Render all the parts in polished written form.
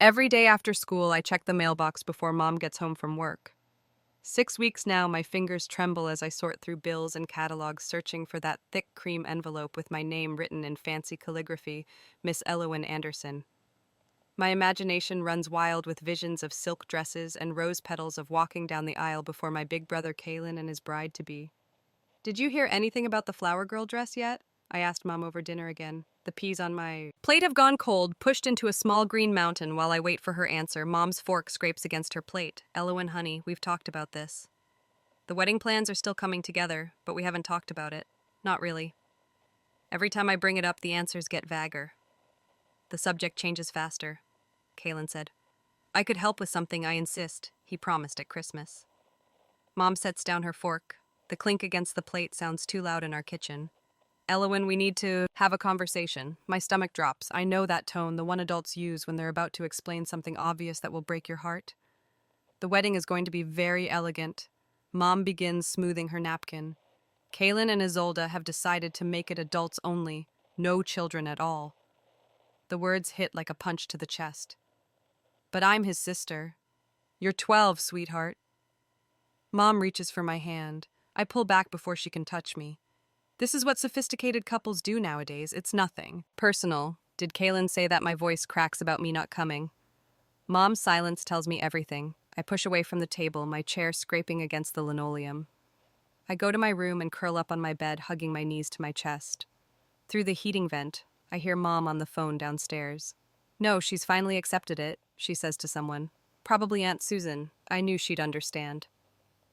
Every day after school, I check the mailbox before Mom gets home from work. 6 weeks now, my fingers tremble as I sort through bills and catalogs searching for that thick cream envelope with my name written in fancy calligraphy, Miss Elowyn Anderson. My imagination runs wild with visions of silk dresses and rose petals of walking down the aisle before my big brother Kalen and his bride-to-be. Did you hear anything about the flower girl dress yet? I asked Mom over dinner again. The peas on my plate have gone cold, pushed into a small green mountain. While I wait for her answer, Mom's fork scrapes against her plate. Elowyn, honey, we've talked about this. The wedding plans are still coming together, but we haven't talked about it. Not really. Every time I bring it up, the answers get vaguer. The subject changes faster, Kalen said. I could help with something, I insist, he promised at Christmas. Mom sets down her fork. The clink against the plate sounds too loud in our kitchen. Elowyn, we need to have a conversation. My stomach drops. I know that tone, the one adults use when they're about to explain something obvious that will break your heart. The wedding is going to be very elegant. Mom begins smoothing her napkin. Kalen and Isolde have decided to make it adults only, no children at all. The words hit like a punch to the chest. But I'm his sister. You're 12, sweetheart. Mom reaches for my hand. I pull back before she can touch me. This is what sophisticated couples do nowadays. It's nothing personal. Did Kalen say that? My voice cracks about me not coming. Mom's silence tells me everything. I push away from the table, my chair scraping against the linoleum. I go to my room and curl up on my bed, hugging my knees to my chest. Through the heating vent, I hear Mom on the phone downstairs. No, she's finally accepted it, she says to someone. Probably Aunt Susan. I knew she'd understand.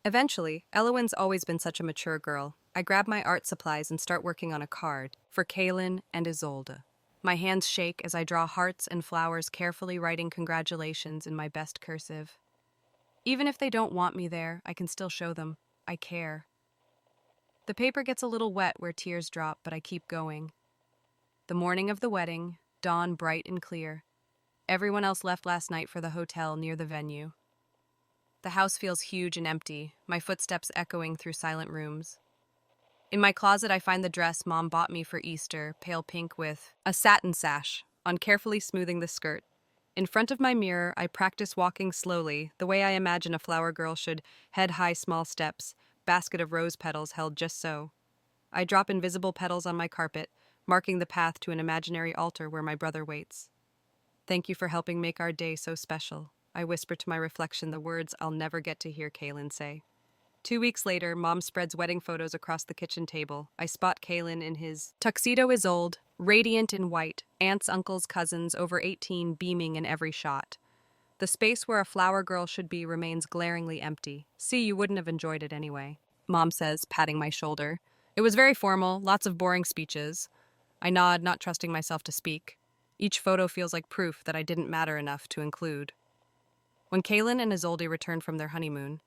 Eventually, Elowyn's always been such a mature girl. I grab my art supplies and start working on a card for Kalen and Isolde. My hands shake as I draw hearts and flowers, carefully writing congratulations in my best cursive. Even if they don't want me there, I can still show them I care. The paper gets a little wet where tears drop, but I keep going. The morning of the wedding, dawn bright and clear. Everyone else left last night for the hotel near the venue. The house feels huge and empty, my footsteps echoing through silent rooms. In my closet, I find the dress Mom bought me for Easter, pale pink with a satin sash, on carefully smoothing the skirt. In front of my mirror, I practice walking slowly, the way I imagine a flower girl should, head high, small steps, basket of rose petals held just so. I drop invisible petals on my carpet, marking the path to an imaginary altar where my brother waits. Thank you for helping make our day so special. I whisper to my reflection the words I'll never get to hear Kalen say. 2 weeks later, Mom spreads wedding photos across the kitchen table. I spot Kalen in his tuxedo Isolde, radiant in white, aunts, uncles, cousins, over 18, beaming in every shot. The space where a flower girl should be remains glaringly empty. See, you wouldn't have enjoyed it anyway, Mom says, patting my shoulder. It was very formal, lots of boring speeches. I nod, not trusting myself to speak. Each photo feels like proof that I didn't matter enough to include. When Kalen and Isolde return from their honeymoon,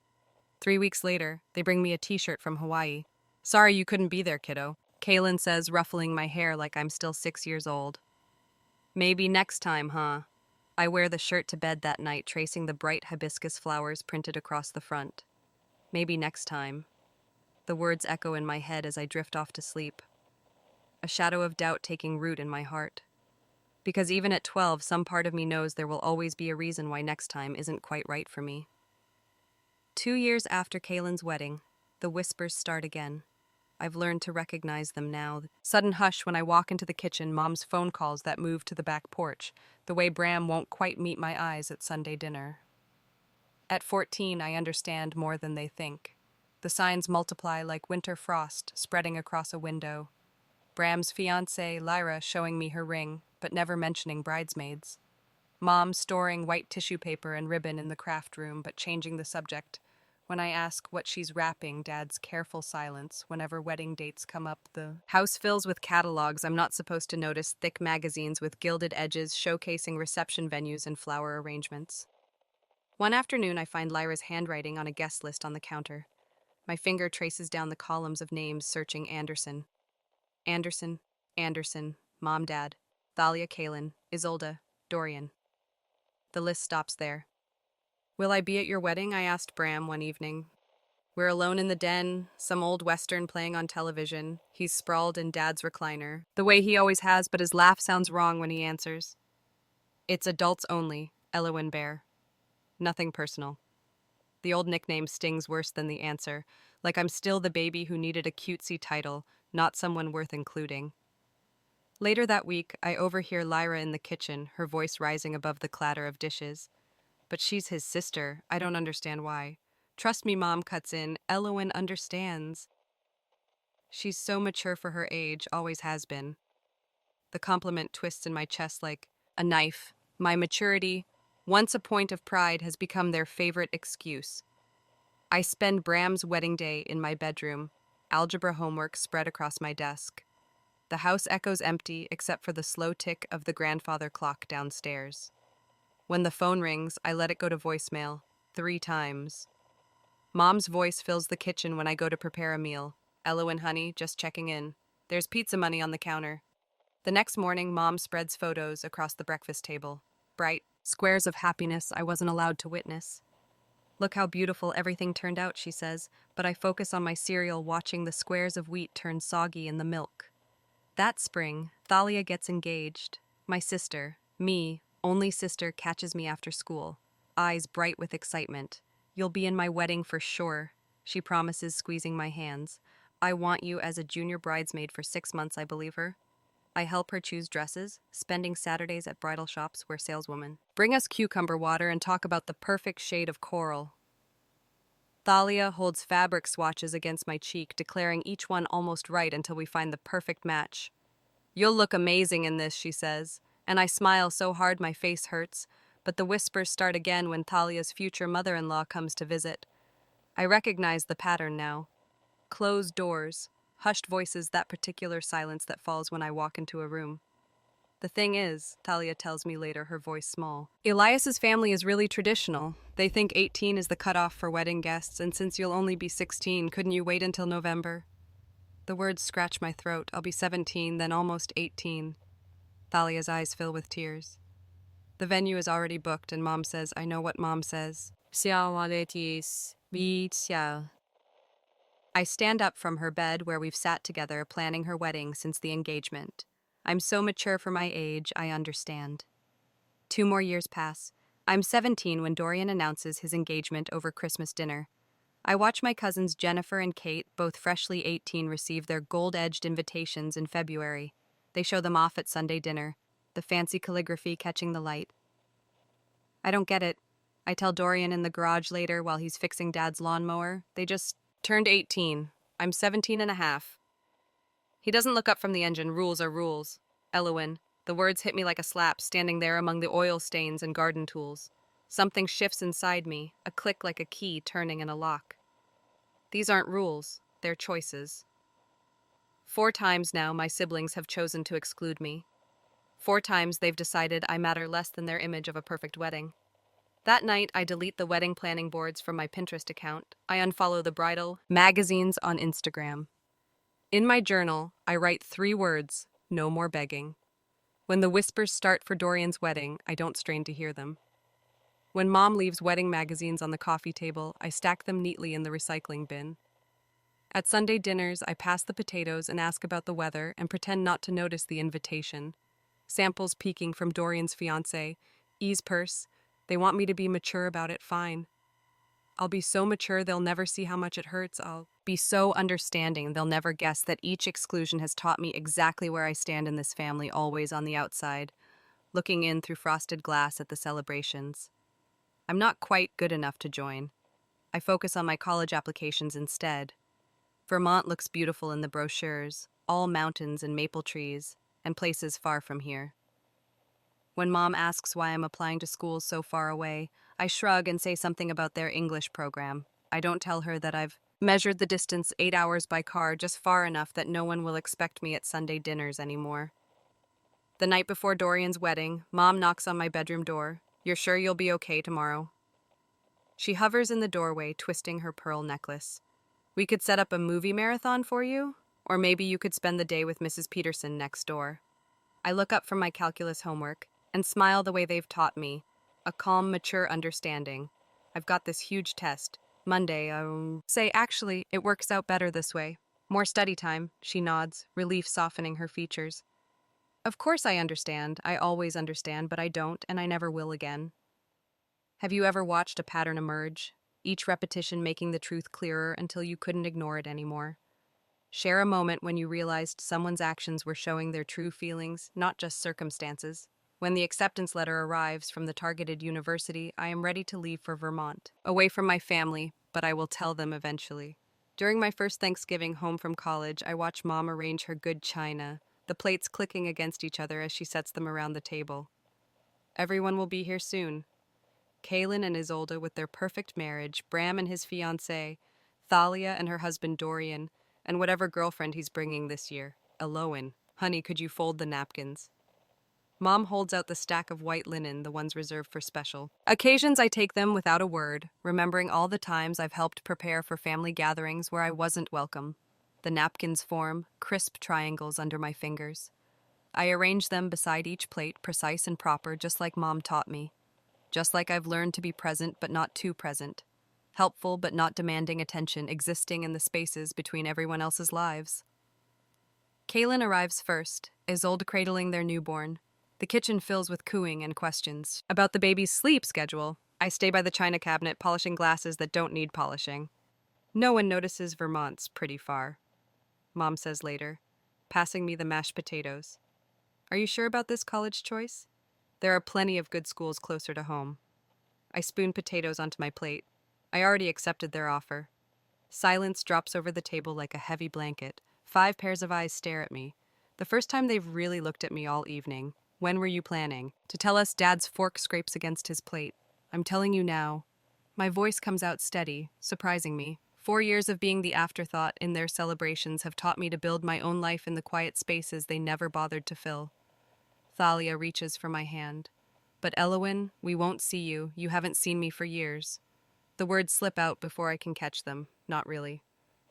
3 weeks later, they bring me a t-shirt from Hawaii. Sorry you couldn't be there, kiddo, Kalen says, ruffling my hair like I'm still 6 years old. Maybe next time, huh? I wear the shirt to bed that night, tracing the bright hibiscus flowers printed across the front. Maybe next time. The words echo in my head as I drift off to sleep. A shadow of doubt taking root in my heart. Because even at 12, some part of me knows there will always be a reason why next time isn't quite right for me. 2 years after Kalen's wedding, the whispers start again. I've learned to recognize them now. Sudden hush when I walk into the kitchen, Mom's phone calls that move to the back porch, the way Bram won't quite meet my eyes at Sunday dinner. At 14, I understand more than they think. The signs multiply like winter frost spreading across a window. Bram's fiancée, Lyra, showing me her ring, but never mentioning bridesmaids. Mom storing white tissue paper and ribbon in the craft room, but changing the subject. When I ask what she's wrapping, Dad's careful silence whenever wedding dates come up. The house fills with catalogs I'm not supposed to notice, thick magazines with gilded edges showcasing reception venues and flower arrangements. One afternoon, I find Lyra's handwriting on a guest list on the counter. My finger traces down the columns of names, searching Anderson. Anderson, Anderson, Mom, Dad, Thalia, Kalen, Isolde, Dorian. The list stops there. Will I be at your wedding? I asked Bram one evening. We're alone in the den, some old western playing on television. He's sprawled in Dad's recliner, the way he always has, but his laugh sounds wrong when he answers. It's adults only. Elowen Bear. Nothing personal. The old nickname stings worse than the answer, like I'm still the baby who needed a cutesy title, not someone worth including. Later that week, I overhear Lyra in the kitchen, her voice rising above the clatter of dishes. But she's his sister. I don't understand why. Trust me, Mom cuts in. Elowen understands. She's so mature for her age, always has been. The compliment twists in my chest like a knife. My maturity, once a point of pride, has become their favorite excuse. I spend Bram's wedding day in my bedroom, algebra homework spread across my desk. The house echoes empty except for the slow tick of the grandfather clock downstairs. When the phone rings, I let it go to voicemail 3 times. Mom's voice fills the kitchen when I go to prepare a meal. Elowen, honey, just checking in. There's pizza money on the counter. The next morning, Mom spreads photos across the breakfast table. Bright squares of happiness I wasn't allowed to witness. Look how beautiful everything turned out, she says, but I focus on my cereal watching the squares of wheat turn soggy in the milk. That spring, Thalia gets engaged. My sister, me, only sister, catches me after school, eyes bright with excitement. You'll be in my wedding for sure, she promises, squeezing my hands. I want you as a junior bridesmaid for 6 months, I believe her. I help her choose dresses, spending Saturdays at bridal shops where saleswomen bring us cucumber water and talk about the perfect shade of coral. Thalia holds fabric swatches against my cheek, declaring each one almost right until we find the perfect match. You'll look amazing in this, she says, and I smile so hard my face hurts, but the whispers start again when Thalia's future mother-in-law comes to visit. I recognize the pattern now. Closed doors, hushed voices, that particular silence that falls when I walk into a room. The thing is, Thalia tells me later, her voice small, Elias's family is really traditional. They think 18 is the cutoff for wedding guests, and since you'll only be 16, couldn't you wait until November? The words scratch my throat. I'll be 17, then almost 18. Thalia's eyes fill with tears. The venue is already booked, and Mom says, I know what Mom says. I stand up from her bed where we've sat together planning her wedding since the engagement. I'm so mature for my age, I understand. 2 more years pass. I'm 17 when Dorian announces his engagement over Christmas dinner. I watch my cousins Jennifer and Kate, both freshly 18, receive their gold-edged invitations in February. They show them off at Sunday dinner, the fancy calligraphy catching the light. I don't get it. I tell Dorian in the garage later while he's fixing Dad's lawnmower. They just turned 18. I'm 17 and a half. He doesn't look up from the engine. Rules are rules. Elowen. The words hit me like a slap, standing there among the oil stains and garden tools. Something shifts inside me, a click like a key turning in a lock. These aren't rules, they're choices. 4 times now my siblings have chosen to exclude me. 4 times they've decided I matter less than their image of a perfect wedding. That night, I delete the wedding planning boards from my Pinterest account. I unfollow the bridal magazines on Instagram. In my journal, I write 3 words, no more begging. When the whispers start for Dorian's wedding, I don't strain to hear them. When Mom leaves wedding magazines on the coffee table, I stack them neatly in the recycling bin. At Sunday dinners, I pass the potatoes and ask about the weather and pretend not to notice the invitation. Samples peeking from Dorian's fiancé, E's purse. They want me to be mature about it, fine. I'll be so mature they'll never see how much it hurts. I'll be so understanding they'll never guess that each exclusion has taught me exactly where I stand in this family, always on the outside, looking in through frosted glass at the celebrations. I'm not quite good enough to join. I focus on my college applications instead. Vermont looks beautiful in the brochures, all mountains and maple trees, and places far from here. When Mom asks why I'm applying to schools so far away, I shrug and say something about their English program. I don't tell her that I've measured the distance 8 hours by car, just far enough that no one will expect me at Sunday dinners anymore. The night before Dorian's wedding, Mom knocks on my bedroom door. You're sure you'll be okay tomorrow? She hovers in the doorway, twisting her pearl necklace. We could set up a movie marathon for you, or maybe you could spend the day with Mrs. Peterson next door. I look up from my calculus homework and smile the way they've taught me, a calm, mature understanding. I've got this huge test. Monday, say, actually, it works out better this way. More study time, she nods, relief softening her features. Of course I understand. I always understand, but I don't, and I never will again. Have you ever watched a pattern emerge, each repetition making the truth clearer until you couldn't ignore it anymore? Share a moment when you realized someone's actions were showing their true feelings, not just circumstances. When the acceptance letter arrives from the targeted university, I am ready to leave for Vermont, away from my family, but I will tell them eventually. During my first Thanksgiving home from college, I watch Mom arrange her good china, the plates clicking against each other as she sets them around the table. Everyone will be here soon. Kalen and Isolde with their perfect marriage, Bram and his fiancée, Thalia and her husband Dorian, and whatever girlfriend he's bringing this year, Eloan. Honey, could you fold the napkins? Mom holds out the stack of white linen, the ones reserved for special occasions. I take them without a word, remembering all the times I've helped prepare for family gatherings where I wasn't welcome. The napkins form crisp triangles under my fingers. I arrange them beside each plate, precise and proper, just like Mom taught me. Just like I've learned to be present but not too present. Helpful but not demanding attention, existing in the spaces between everyone else's lives. Kaylin arrives first, Isolde cradling their newborn. The kitchen fills with cooing and questions. About the baby's sleep schedule, I stay by the china cabinet polishing glasses that don't need polishing. No one notices Vermont's pretty far, Mom says later, passing me the mashed potatoes. Are you sure about this college choice? There are plenty of good schools closer to home. I spoon potatoes onto my plate. I already accepted their offer. Silence drops over the table like a heavy blanket. 5 pairs of eyes stare at me. The first time they've really looked at me all evening. When were you planning? To tell us Dad's fork scrapes against his plate. I'm telling you now. My voice comes out steady, surprising me. 4 years of being the afterthought in their celebrations have taught me to build my own life in the quiet spaces they never bothered to fill. Thalia reaches for my hand. But Eloan, we won't see you. You haven't seen me for years. The words slip out before I can catch them. Not really.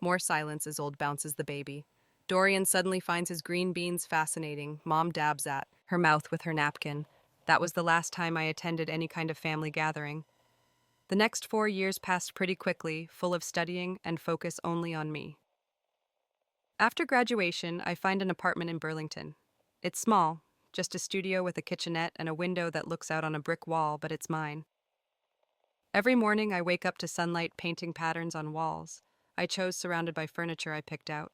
More silence as Old bounces the baby. Dorian suddenly finds his green beans fascinating. Mom dabs at her mouth with her napkin. That was the last time I attended any kind of family gathering. The next 4 years passed pretty quickly, full of studying and focus only on me. After graduation, I find an apartment in Burlington. It's small, just a studio with a kitchenette and a window that looks out on a brick wall, but it's mine. Every morning I wake up to sunlight painting patterns on walls. I chose surrounded by furniture I picked out.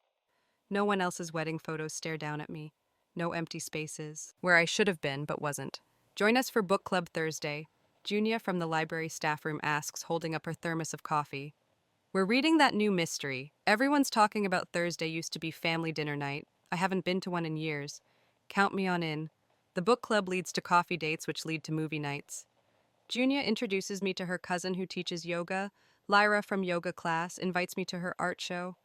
No one else's wedding photos stare down at me. No empty spaces, where I should have been but wasn't. Join us for book club Thursday. Junia from the library staff room asks, holding up her thermos of coffee. We're reading that new mystery. Everyone's talking about Thursday used to be family dinner night. I haven't been to one in years. Count me on in. The book club leads to coffee dates, which lead to movie nights. Junia introduces me to her cousin who teaches yoga. Lyra from yoga class invites me to her art show.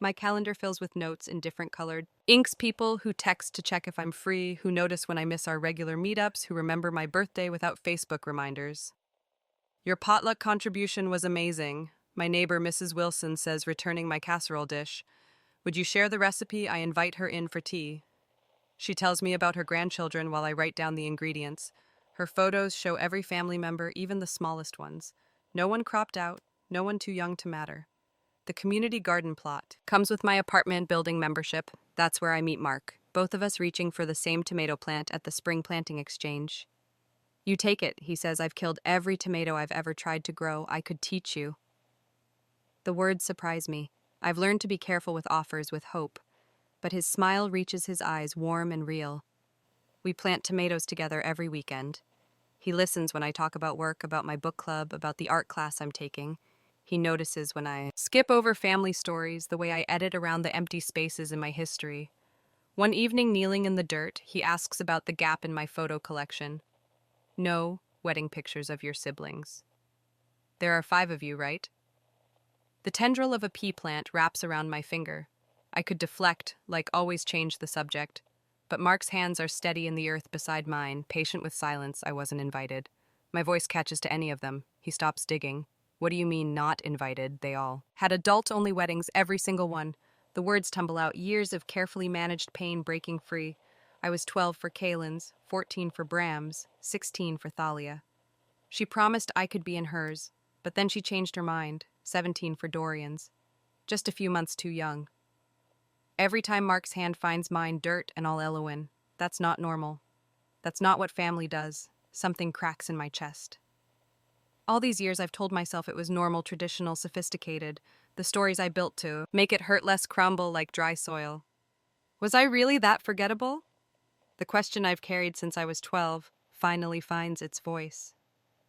My calendar fills with notes in different colored inks, people who text to check if I'm free, who notice when I miss our regular meetups, who remember my birthday without Facebook reminders. Your potluck contribution was amazing, my neighbor Mrs. Wilson says, returning my casserole dish. Would you share the recipe? I invite her in for tea. She tells me about her grandchildren while I write down the ingredients. Her photos show every family member, even the smallest ones. No one cropped out, no one too young to matter. The community garden plot comes with my apartment building membership. That's where I meet Mark, both of us reaching for the same tomato plant at the spring planting exchange. You take it, he says. I've killed every tomato I've ever tried to grow. I could teach you. The words surprise me. I've learned to be careful with offers with hope. But his smile reaches his eyes, warm and real. We plant tomatoes together every weekend. He listens when I talk about work, about my book club, about the art class I'm taking. He notices when I skip over family stories, the way I edit around the empty spaces in my history. One evening, kneeling in the dirt, he asks about the gap in my photo collection. No wedding pictures of your siblings. There are 5 of you, right? The tendril of a pea plant wraps around my finger. I could deflect, like always change the subject. But Mark's hands are steady in the earth beside mine, patient with silence. I wasn't invited. My voice catches to any of them. He stops digging. What do you mean, not invited? They all had adult-only weddings, every single one. The words tumble out, years of carefully managed pain breaking free. I was 12 for Kaylin's, 14 for Bram's, 16 for Thalia. She promised I could be in hers, but then she changed her mind, 17 for Dorian's. Just a few months too young. Every time Mark's hand finds mine, dirt and all Eloan. That's not normal. That's not what family does. Something cracks in my chest. All these years I've told myself it was normal, traditional, sophisticated, the stories I built to make it hurt less, crumble like dry soil. Was I really that forgettable? The question I've carried since I was 12 finally finds its voice.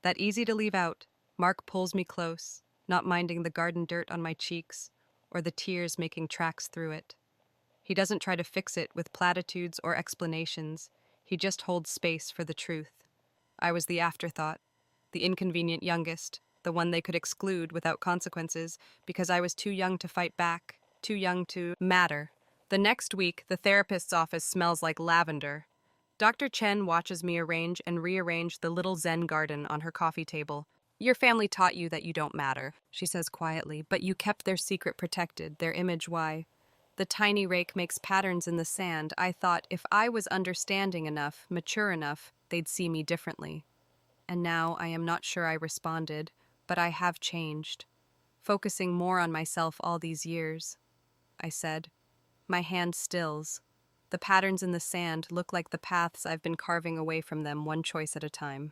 That easy to leave out, Mark pulls me close, not minding the garden dirt on my cheeks or the tears making tracks through it. He doesn't try to fix it with platitudes or explanations. He just holds space for the truth. I was the afterthought, the inconvenient youngest, the one they could exclude without consequences because I was too young to fight back, too young to matter. The next week, the therapist's office smells like lavender. Dr. Chen watches me arrange and rearrange the little Zen garden on her coffee table. Your family taught you that you don't matter, she says quietly, but you kept their secret protected, their image why. The tiny rake makes patterns in the sand. I thought if I was understanding enough, mature enough, they'd see me differently. And now I am not sure I responded, but I have changed. Focusing more on myself all these years, I said. My hand stills. The patterns in the sand look like the paths I've been carving away from them, one choice at a time.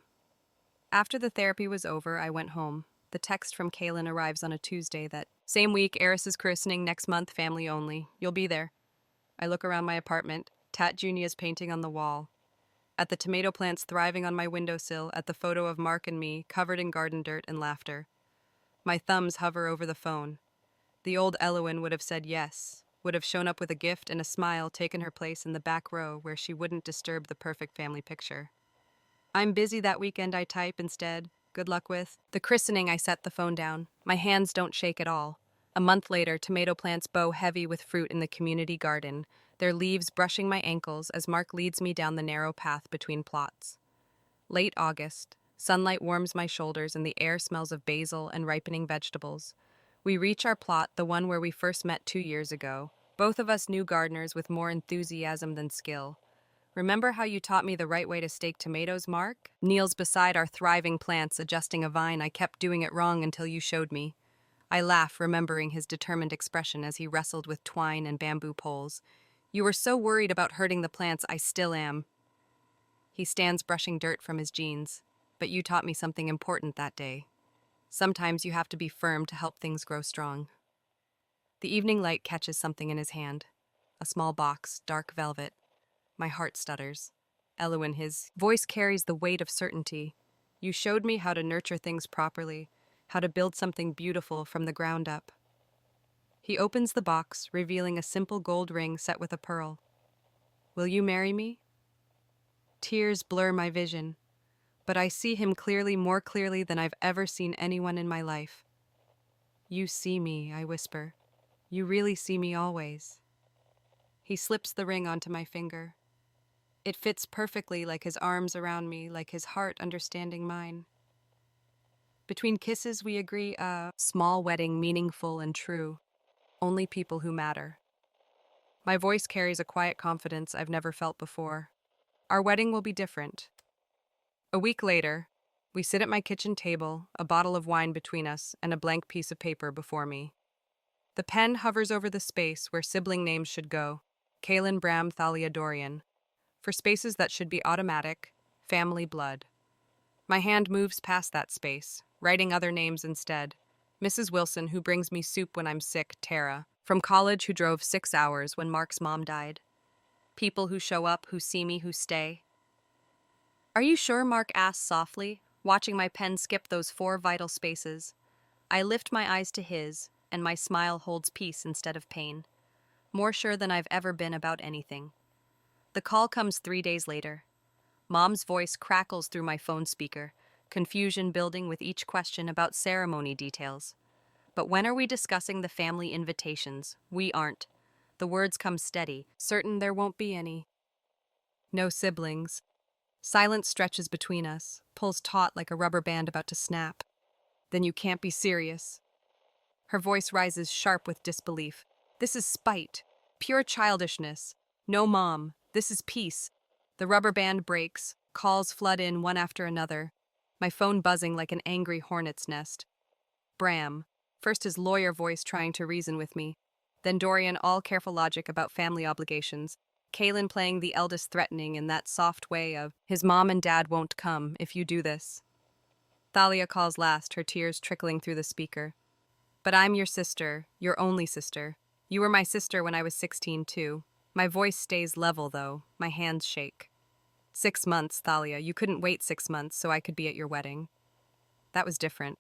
After the therapy was over, I went home. The text from Kaylin arrives on a Tuesday that, same week, Eris's christening, next month, family only. You'll be there. I look around my apartment, Tat Junia's painting on the wall. At the tomato plants thriving on my windowsill, at the photo of Mark and me, covered in garden dirt and laughter. My thumbs hover over the phone. The old Elowen would have said yes, would have shown up with a gift and a smile, taken her place in the back row where she wouldn't disturb the perfect family picture. I'm busy that weekend, I type instead. Good luck with. The christening, I set the phone down. My hands don't shake at all. A month later, tomato plants bow heavy with fruit in the community garden, their leaves brushing my ankles as Mark leads me down the narrow path between plots. Late August, sunlight warms my shoulders and the air smells of basil and ripening vegetables. We reach our plot, the one where we first met 2 years ago, both of us new gardeners with more enthusiasm than skill. Remember how you taught me the right way to stake tomatoes, Mark? Kneels beside our thriving plants, adjusting a vine. I kept doing it wrong until you showed me. I laugh, remembering his determined expression as he wrestled with twine and bamboo poles. You were so worried about hurting the plants, I still am. He stands brushing dirt from his jeans. But you taught me something important that day. Sometimes you have to be firm to help things grow strong. The evening light catches something in his hand. A small box, dark velvet. My heart stutters. Elowen, his voice carries the weight of certainty. You showed me how to nurture things properly, how to build something beautiful from the ground up. He opens the box, revealing a simple gold ring set with a pearl. Will you marry me? Tears blur my vision, but I see him clearly, more clearly than I've ever seen anyone in my life. You see me, I whisper. You really see me always. He slips the ring onto my finger. It fits perfectly, like his arms around me, like his heart understanding mine. Between kisses, we agree a small wedding, meaningful and true. Only people who matter. My voice carries a quiet confidence I've never felt before. Our wedding will be different. A week later, we sit at my kitchen table, a bottle of wine between us and a blank piece of paper before me. The pen hovers over the space where sibling names should go. Kaylin, Bram, Thalia, Dorian. For spaces that should be automatic, family blood. My hand moves past that space, writing other names instead. Mrs. Wilson, who brings me soup when I'm sick, Tara. From college, who drove 6 hours when Mark's mom died. People who show up, who see me, who stay. Are you sure? Mark asks softly, watching my pen skip those 4 vital spaces. I lift my eyes to his, and my smile holds peace instead of pain. More sure than I've ever been about anything. The call comes 3 days later. Mom's voice crackles through my phone speaker, confusion building with each question about ceremony details. But when are we discussing the family invitations? We aren't. The words come steady, certain there won't be any. No siblings. Silence stretches between us, pulls taut like a rubber band about to snap. Then you can't be serious. Her voice rises sharp with disbelief. This is spite, pure childishness. No, Mom, this is peace. The rubber band breaks, calls flood in one after another, my phone buzzing like an angry hornet's nest. Bram, first his lawyer voice trying to reason with me, then Dorian all careful logic about family obligations, Kaylin playing the eldest threatening in that soft way of, his mom and dad won't come if you do this. Thalia calls last, her tears trickling through the speaker. But I'm your sister, your only sister. You were my sister when I was 16, too. My voice stays level, though. My hands shake. 6 months, Thalia. You couldn't wait 6 months so I could be at your wedding. That was different.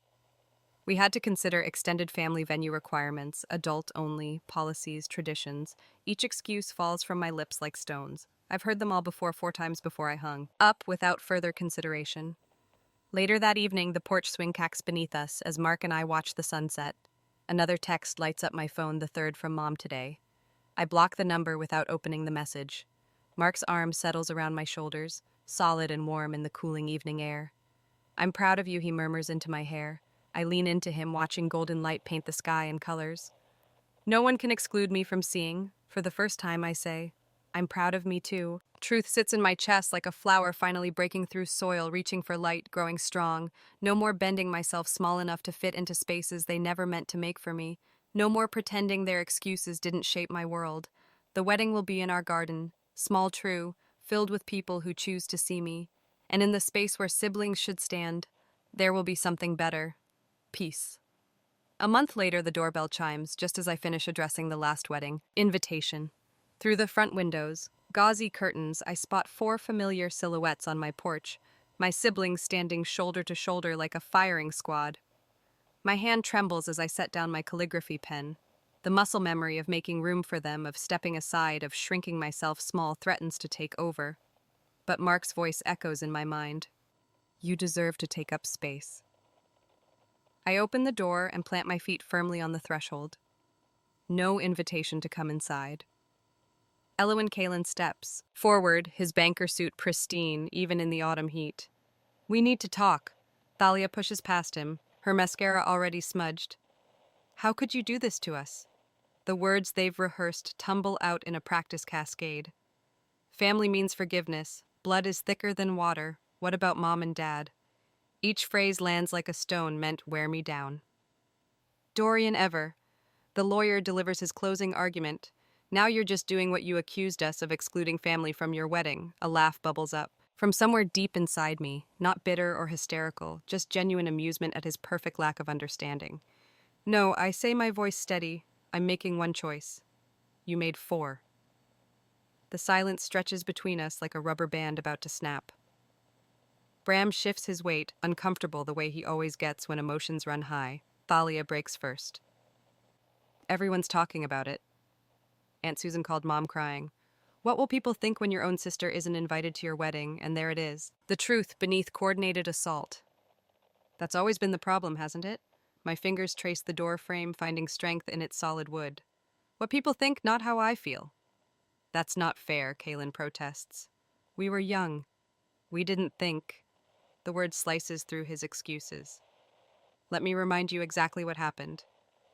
We had to consider extended family venue requirements, adult only, policies, traditions. Each excuse falls from my lips like stones. I've heard them all before 4 times before I hung up without further consideration. Later that evening, the porch swing cacks beneath us as Mark and I watch the sunset. Another text lights up my phone, the third from Mom today. I block the number without opening the message. Mark's arm settles around my shoulders, solid and warm in the cooling evening air. I'm proud of you, he murmurs into my hair. I lean into him, watching golden light paint the sky in colors. No one can exclude me from seeing. For the first time, I say, I'm proud of me too. Truth sits in my chest like a flower finally breaking through soil, reaching for light, growing strong. No more bending myself small enough to fit into spaces they never meant to make for me. No more pretending their excuses didn't shape my world. The wedding will be in our garden, small true, filled with people who choose to see me. And in the space where siblings should stand, there will be something better. Peace. A month later, the doorbell chimes, just as I finish addressing the last wedding. Invitation. Through the front windows, gauzy curtains, I spot 4 familiar silhouettes on my porch, my siblings standing shoulder to shoulder like a firing squad. My hand trembles as I set down my calligraphy pen. The muscle memory of making room for them, of stepping aside, of shrinking myself small threatens to take over. But Mark's voice echoes in my mind. You deserve to take up space. I open the door and plant my feet firmly on the threshold. No invitation to come inside. Elwin Kalin steps forward, his banker suit pristine, even in the autumn heat. We need to talk. Thalia pushes past him, her mascara already smudged. How could you do this to us? The words they've rehearsed tumble out in a practice cascade. Family means forgiveness. Blood is thicker than water. What about Mom and Dad? Each phrase lands like a stone meant wear me down. Dorian Ever. The lawyer delivers his closing argument. Now you're just doing what you accused us of, excluding family from your wedding. A laugh bubbles up. From somewhere deep inside me, not bitter or hysterical, just genuine amusement at his perfect lack of understanding. No, I say, my voice steady. I'm making one choice. You made 4. The silence stretches between us like a rubber band about to snap. Bram shifts his weight, uncomfortable the way he always gets when emotions run high. Thalia breaks first. Everyone's talking about it. Aunt Susan called Mom, crying. What will people think when your own sister isn't invited to your wedding, and there it is? The truth beneath coordinated assault. That's always been the problem, hasn't it? My fingers trace the door frame, finding strength in its solid wood. What people think, not how I feel. That's not fair, Kalin protests. We were young. We didn't think. The word slices through his excuses. Let me remind you exactly what happened.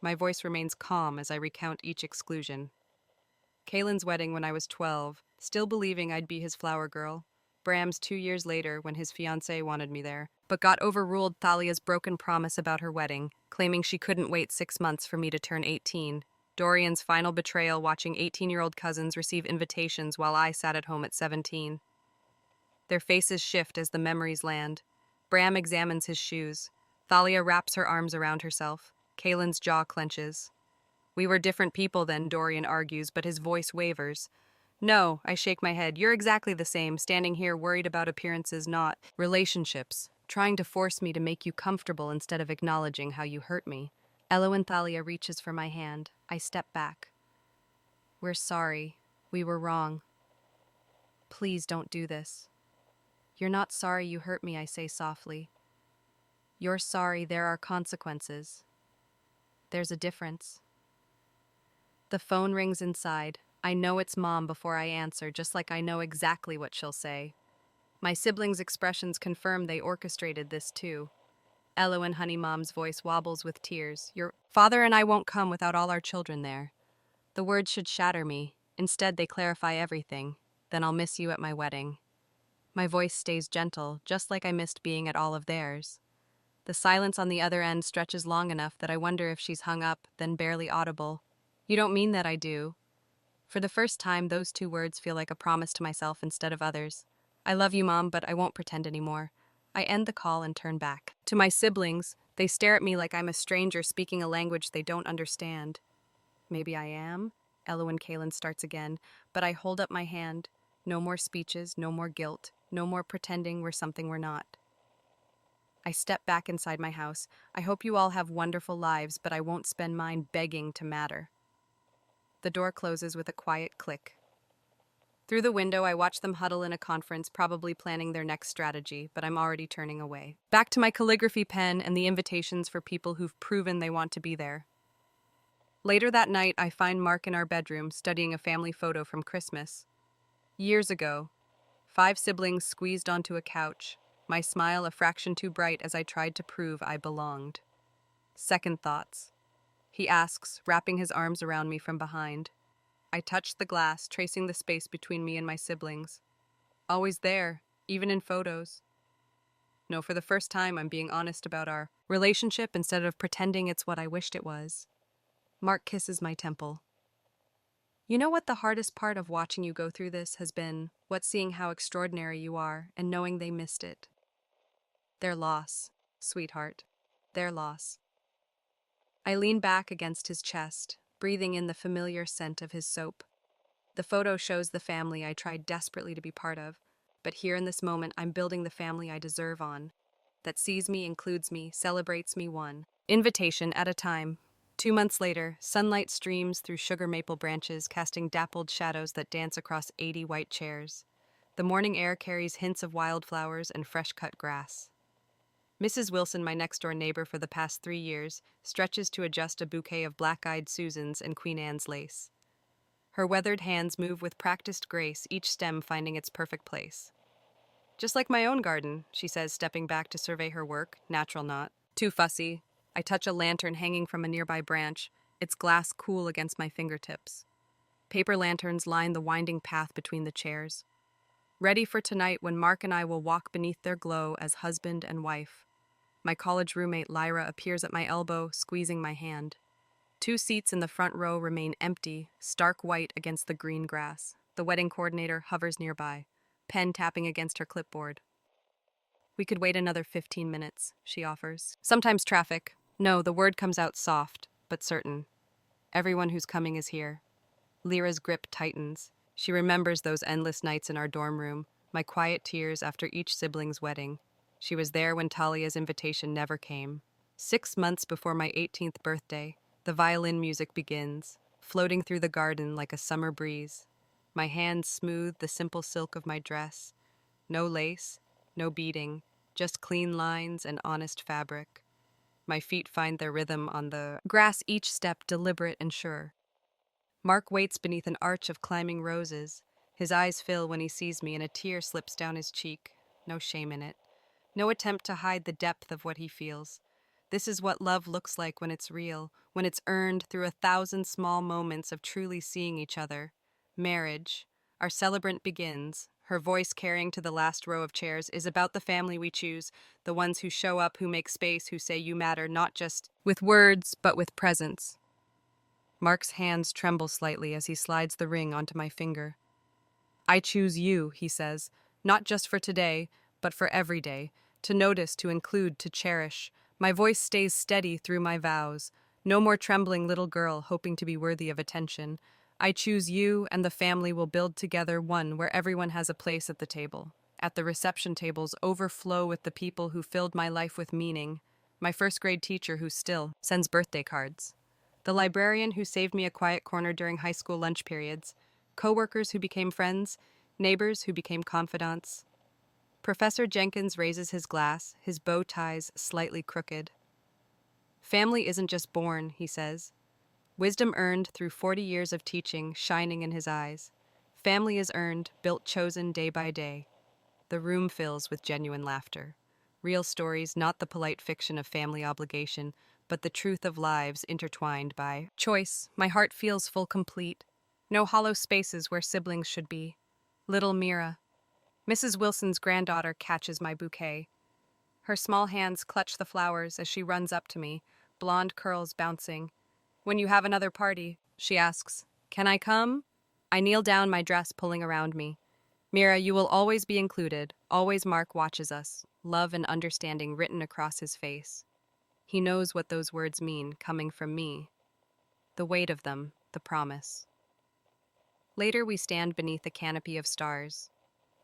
My voice remains calm as I recount each exclusion. Kalen's wedding when I was 12, still believing I'd be his flower girl. Bram's 2 years later when his fiancé wanted me there, but got overruled Thalia's broken promise about her wedding, claiming she couldn't wait 6 months for me to turn 18. Dorian's final betrayal, watching 18-year-old cousins receive invitations while I sat at home at 17. Their faces shift as the memories land. Bram examines his shoes. Thalia wraps her arms around herself. Kalen's jaw clenches. We were different people then, Dorian argues, but his voice wavers. No, I shake my head. You're exactly the same, standing here worried about appearances, not relationships, trying to force me to make you comfortable instead of acknowledging how you hurt me. Eloin Thalia reaches for my hand. I step back. We're sorry. We were wrong. Please don't do this. You're not sorry you hurt me, I say softly. You're sorry there are consequences. There's a difference. The phone rings inside. I know it's Mom before I answer, just like I know exactly what she'll say. My siblings' expressions confirm they orchestrated this too. Eloin Honey Mom's voice wobbles with tears. Your father and I won't come without all our children there. The words should shatter me. Instead, they clarify everything. Then I'll miss you at my wedding. My voice stays gentle, just like I missed being at all of theirs. The silence on the other end stretches long enough that I wonder if she's hung up, then barely audible. You don't mean that I do. For the first time, those 2 words feel like a promise to myself instead of others. I love you, Mom, but I won't pretend anymore. I end the call and turn back. To my siblings, they stare at me like I'm a stranger speaking a language they don't understand. Maybe I am? Elowen Kalen starts again, but I hold up my hand. No more speeches, no more guilt, no more pretending we're something we're not. I step back inside my house. I hope you all have wonderful lives, but I won't spend mine begging to matter. The door closes with a quiet click. Through the window, I watch them huddle in a conference, probably planning their next strategy, but I'm already turning away. Back to my calligraphy pen and the invitations for people who've proven they want to be there. Later that night, I find Mark in our bedroom studying a family photo from Christmas. Years ago, 5 siblings squeezed onto a couch, my smile a fraction too bright as I tried to prove I belonged. Second thoughts. He asks, wrapping his arms around me from behind. I touch the glass, tracing the space between me and my siblings. Always there, even in photos. No, for the first time, I'm being honest about our relationship instead of pretending it's what I wished it was. Mark kisses my temple. You know what the hardest part of watching you go through this has been? What seeing how extraordinary you are and knowing they missed it. Their loss, sweetheart. Their loss. I lean back against his chest, breathing in the familiar scent of his soap. The photo shows the family I tried desperately to be part of, but here in this moment I'm building the family I deserve on, that sees me, includes me, celebrates me one invitation at a time. 2 months later, sunlight streams through sugar maple branches, casting dappled shadows that dance across 80 white chairs. The morning air carries hints of wildflowers and fresh-cut grass. Mrs. Wilson, my next-door neighbor for the past 3 years, stretches to adjust a bouquet of black-eyed Susans and Queen Anne's lace. Her weathered hands move with practiced grace, each stem finding its perfect place. Just like my own garden, she says, stepping back to survey her work, natural not. Too fussy. I touch a lantern hanging from a nearby branch, its glass cool against my fingertips. Paper lanterns line the winding path between the chairs. Ready for tonight when Mark and I will walk beneath their glow as husband and wife. My college roommate Lyra appears at my elbow, squeezing my hand. 2 seats in the front row remain empty, stark white against the green grass. The wedding coordinator hovers nearby, pen tapping against her clipboard. We could wait another 15 minutes, she offers. Sometimes traffic. No, the word comes out soft, but certain. Everyone who's coming is here. Lyra's grip tightens. She remembers those endless nights in our dorm room, my quiet tears after each sibling's wedding. She was there when Talia's invitation never came. 6 months before my 18th birthday, the violin music begins, floating through the garden like a summer breeze. My hands smooth the simple silk of my dress. No lace, no beading, just clean lines and honest fabric. My feet find their rhythm on the grass, each step deliberate and sure. Mark waits beneath an arch of climbing roses. His eyes fill when he sees me and a tear slips down his cheek. No shame in it. No attempt to hide the depth of what he feels. This is what love looks like when it's real, when it's earned through 1,000 small moments of truly seeing each other. Marriage. Our celebrant begins. Her voice carrying to the last row of chairs is about the family we choose, the ones who show up, who make space, who say you matter, not just with words, but with presence. Mark's hands tremble slightly as he slides the ring onto my finger. I choose you, he says, not just for today, but for every day, to notice, to include, to cherish. My voice stays steady through my vows. No more trembling little girl hoping to be worthy of attention. I choose you, and the family will build together one where everyone has a place at the table. At the reception tables overflow with the people who filled my life with meaning. My first grade teacher who still sends birthday cards. The librarian who saved me a quiet corner during high school lunch periods. Coworkers who became friends. Neighbors who became confidants. Professor Jenkins raises his glass, his bow ties slightly crooked. Family isn't just born, he says. Wisdom earned through 40 years of teaching shining in his eyes. Family is earned, built, chosen day by day. The room fills with genuine laughter. Real stories, not the polite fiction of family obligation, but the truth of lives intertwined by choice. My heart feels full, complete. No hollow spaces where siblings should be. Little Mira. Mrs. Wilson's granddaughter catches my bouquet. Her small hands clutch the flowers as she runs up to me, blonde curls bouncing. When you have another party, she asks, can I come? I kneel down, my dress pulling around me. Mira, you will always be included. Always. Mark watches us. love and understanding written across his face. He knows what those words mean, coming from me. The weight of them, the promise. Later, we stand beneath a canopy of stars.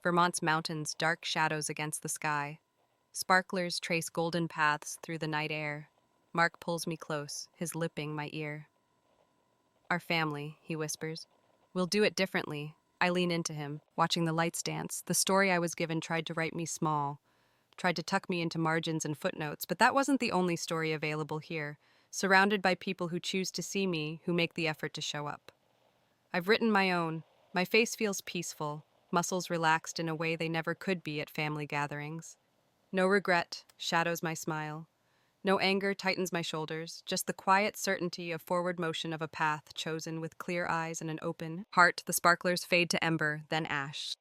Vermont's mountains, dark shadows against the sky. Sparklers trace golden paths through the night air. Mark pulls me close, his lipping my ear. Our family, he whispers. We'll do it differently. I lean into him, watching the lights dance. The story I was given tried to write me small, tried to tuck me into margins and footnotes, but that wasn't the only story available here, surrounded by people who choose to see me, who make the effort to show up. I've written my own. My face feels peaceful, muscles relaxed in a way they never could be at family gatherings. No regret shadows my smile. No anger tightens my shoulders, just the quiet certainty of forward motion of a path chosen with clear eyes and an open heart. The sparklers fade to ember, then ash.